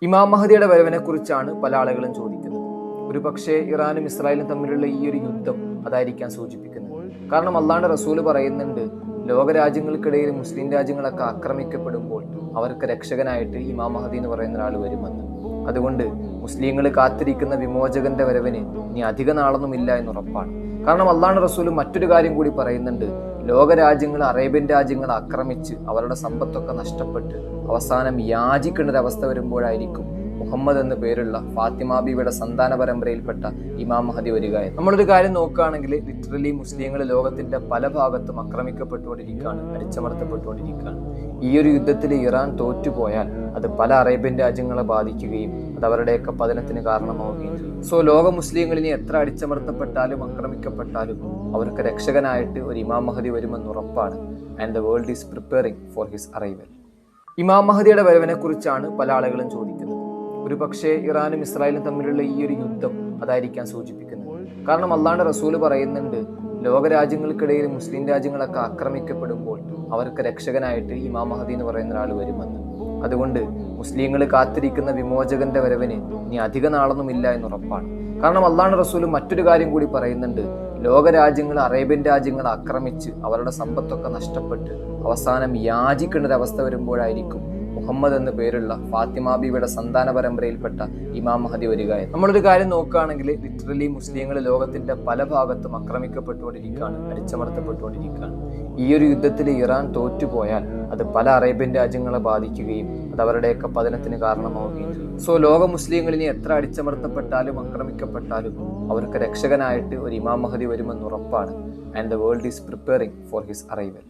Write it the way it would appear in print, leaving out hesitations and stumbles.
ഇമാം മഹദിയുടെ വരവിനെ കുറിച്ചാണ് പല ആളുകളും ചോദിക്കുന്നത്. ഒരു പക്ഷേ ഇറാനും ഇസ്രായേലും തമ്മിലുള്ള ഈ ഒരു യുദ്ധം അതായിരിക്കാൻ സൂചിപ്പിക്കുന്നത്. കാരണം അള്ളാഹുവിന്റെ റസൂല് പറയുന്നുണ്ട്, ലോകരാജ്യങ്ങൾക്കിടയിൽ മുസ്ലിം രാജ്യങ്ങളൊക്കെ ആക്രമിക്കപ്പെടുമ്പോൾ അവർക്ക് രക്ഷകനായിട്ട് ഇമാം മഹദി എന്ന് പറയുന്ന ഒരാൾ വരുമെന്ന്. അതുകൊണ്ട് മുസ്ലിങ്ങൾ കാത്തിരിക്കുന്ന വിമോചകന്റെ വരവിന് ഇനി അധിക നാളൊന്നുമില്ല എന്ന് ഉറപ്പാണ്. കാരണം അള്ളാഹുവിന്റെ റസൂല് മറ്റൊരു കാര്യം കൂടി പറയുന്നുണ്ട്, ലോകരാജ്യങ്ങൾ അറേബ്യൻ രാജ്യങ്ങൾ ആക്രമിച്ച് അവരുടെ സമ്പത്തൊക്കെ നഷ്ടപ്പെട്ട് അവസാനം യാചിക്കേണ്ട ഒരു അവസ്ഥ വരുമ്പോഴായിരിക്കും മുഹമ്മദ് എന്ന പേരുള്ള ഫാത്തിമ ബീവിയുടെ സന്താന പരമ്പരയിൽപ്പെട്ട ഇമാം മഹദി വരിക. നമ്മളൊരു കാര്യം നോക്കുകയാണെങ്കിൽ ലിറ്ററലി മുസ്ലിങ്ങൾ ലോകത്തിന്റെ പല ഭാഗത്തും ആക്രമിക്കപ്പെട്ടുകൊണ്ടിരിക്കുകയാണ്, അടിച്ചമർത്തപ്പെട്ടുകൊണ്ടിരിക്കുകയാണ്. ഈ ഒരു യുദ്ധത്തിൽ ഇറാൻ തോറ്റുപോയാൽ അത് പല അറേബ്യൻ രാജ്യങ്ങളെ ബാധിക്കുകയും അത് അവരുടെയൊക്കെ പതനത്തിന് കാരണമാവുകയും ചെയ്യും. സോ ലോക മുസ്ലിങ്ങൾ ഇനി എത്ര അടിച്ചമർത്തപ്പെട്ടാലും ആക്രമിക്കപ്പെട്ടാലും അവർക്ക് രക്ഷകനായിട്ട് ഒരു ഇമാം മഹദി വരുമെന്ന് ഉറപ്പാണ്. And the world is preparing for his arrival. ഇമാം മഹദിയുടെ വരവിനെ കുറിച്ചാണ് പല ആളുകളും ചോദിക്കുന്നത്. ഒരു പക്ഷേ ഇറാനും ഇസ്രായേലും തമ്മിലുള്ള ഈ ഒരു യുദ്ധം അതായിരിക്കാൻ സൂചിപ്പിക്കുന്നത്. കാരണം അള്ളാഹുവിന്റെ റസൂല് പറയുന്നുണ്ട്, ലോകരാജ്യങ്ങൾക്കിടയിൽ മുസ്ലിം രാജ്യങ്ങളൊക്കെ ആക്രമിക്കപ്പെടുമ്പോൾ അവർക്ക് രക്ഷകനായിട്ട് ഇമാം മഹദി എന്ന് പറയുന്ന ഒരാൾ വരുമെന്ന്. അതുകൊണ്ട് മുസ്ലിങ്ങൾ കാത്തിരിക്കുന്ന വിമോചകന്റെ വരവിന് ഇനി അധിക നാളൊന്നുമില്ല എന്ന് ഉറപ്പാണ്. കാരണം അള്ളാഹുവിന്റെ റസൂല് മറ്റൊരു കാര്യം കൂടി പറയുന്നുണ്ട്, ലോകരാജ്യങ്ങൾ അറേബ്യൻ രാജ്യങ്ങൾ ആക്രമിച്ച് അവരുടെ സമ്പത്തൊക്കെ നഷ്ടപ്പെട്ട് അവസാനം യാചിക്കേണ്ട ഒരു അവസ്ഥ വരുമ്പോഴായിരിക്കും മുഹമ്മദ് എന്ന പേരുള്ള ഫാത്തിമ ബീവിയുടെ സന്താന പരമ്പരയിൽപ്പെട്ട ഇമാം മഹദി വരിക. നമ്മളൊരു കാര്യം നോക്കുകയാണെങ്കിൽ ലിറ്ററലി മുസ്ലിങ്ങൾ ലോകത്തിന്റെ പല ഭാഗത്തും ആക്രമിക്കപ്പെട്ടുകൊണ്ടിരിക്കുകയാണ്, അടിച്ചമർത്തപ്പെട്ടുകൊണ്ടിരിക്കുകയാണ്. ഈ ഒരു യുദ്ധത്തിൽ ഇറാൻ തോറ്റുപോയാൽ അത് പല അറേബ്യൻ രാജ്യങ്ങളെ ബാധിക്കുകയും അത് അവരുടെയൊക്കെ പതനത്തിന് കാരണമാവുകയും ചെയ്യും. സോ ലോക മുസ്ലിങ്ങൾ ഇനി എത്ര അടിച്ചമർത്തപ്പെട്ടാലും ആക്രമിക്കപ്പെട്ടാലും അവർക്ക് രക്ഷകനായിട്ട് ഒരു ഇമാം മഹദി വരുമെന്ന് ഉറപ്പാണ്. And the world is preparing for his arrival.